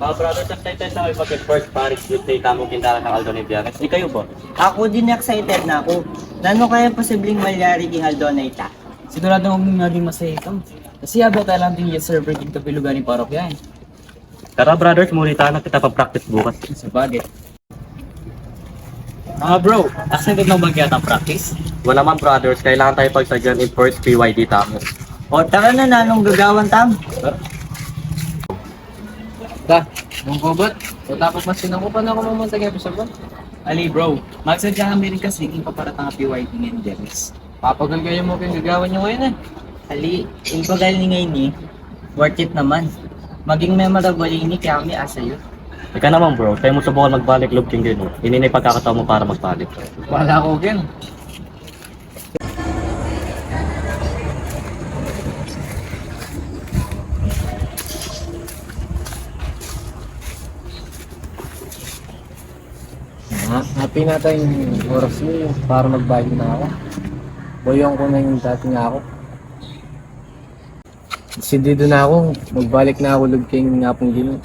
Mga brothers, excited na may pag-first Paris with kay tamong kintalan ng Aldo ni Biares. Di kayo ba? Ako din excited na ako. Nano kaya posibleng malyari king Aldona ita? Sigurado akong naging masaya ito. Kasi habi tayo lang yung server dito pilugan ni Parokya. Tara brothers, muna na kita pa-practice bukas. Sa bagay. Mga bro, excited na magyata practice? Wala man brothers, kailangan tayo pagsadyan in first PYD tamo. O tara na nanong gagawan tam. Ta, mong kubot. O tapos mas sinakupan ako mamantag episode ba? Ali bro, magsadya kami rin kasi yung paparatang ang PYT ngayon, Dennis. Papagal kayo mo kung gagawan nyo ngayon eh. Ali, ilbagal ni ngayon ni, worth it naman. Maging memorable ini kaya kami asayo. Ika naman bro, tayo mo subukan magbalik loob king gino. Ininay pagkakataon mo para magbalik. Wala ko, Ken. Happy na tayong oras mo para magbayad na ako. Boyong ko na yung dati nga ako. Decidido na ako, magbalik na ako lug kayong nga pong gino.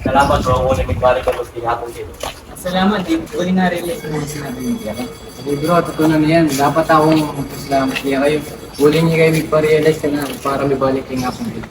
Salamat bro, kung nagbalik ang gusto hapon dito. Salamat, di uli na realize mo sinabi niyo kaya. Sabi bro, totoo na yan. Dapat akong magpasalamat kaya kayo. Uli niyo kayo magpa-realize ka na para may balik kayong nga pong gino.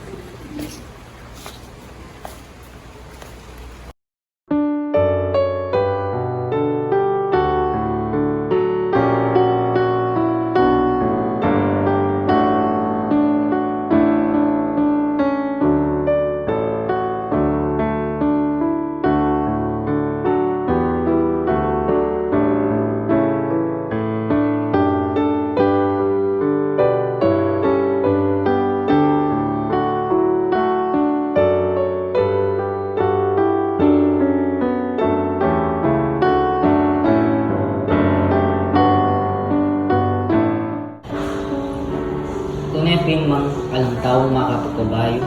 Tunay mang alang tao makapagpabayo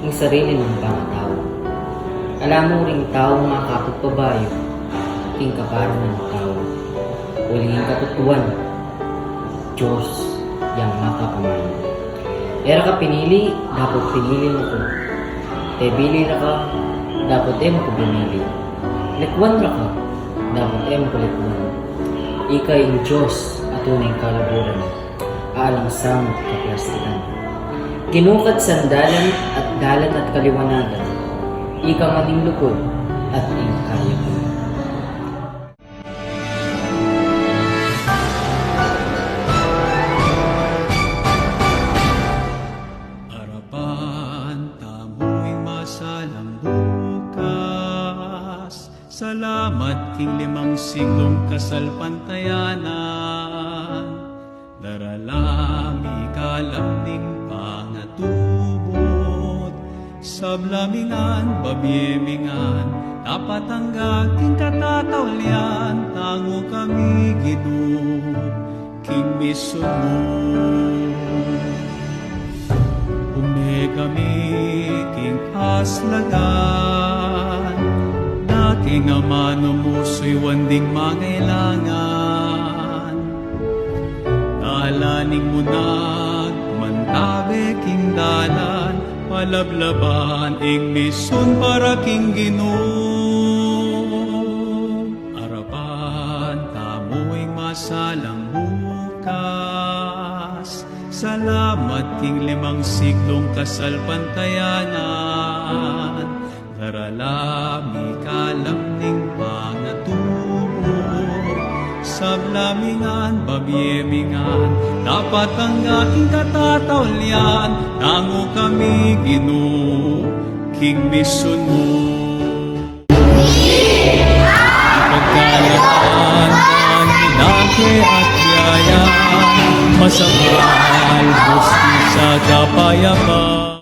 ng sarili ng pangatao. Alam mo ring tao makapagpabayo king kaparan ng tao. Uling katutuan, Diyos yang makapamayo. Era ka pinili, dapat pinili mo ko. Tebili ra ka, dapat mo ko pinili. Likwan ra ka, dapat mo ko likwan. Ika yung Diyos at tunay kalaburan. Alang samot kaplastikan. Kinukat sandalan at dalan at kaliwanagan, ika maning lukod at kaya mo. Harapan, tamo'y masalang bukas. Salamat king 5 siglong kasalpantayanan. Daralami kalamning pangatubot, sablamingan, babyemingan, dapat hanggang king katatawlian, tango kami Ginoo, king misunod. Ume kami king aslagan, daking amano mo so'y wanding mangailangan. Alaning munag, mantabe king dalan, palablaban ing mison para king Ginoo. Arapan, tamo'y masalang bukas. Salamat king 5 siglong kasalpantayanan. Daralami kalamning pangatubot, sablamingan, babyemingan, dapat ang aking katatawlian, tango kami Ginoo, king mission mo. Ipagkalatan ang inake at yaya, masamahal, hustisya, kapayapaan.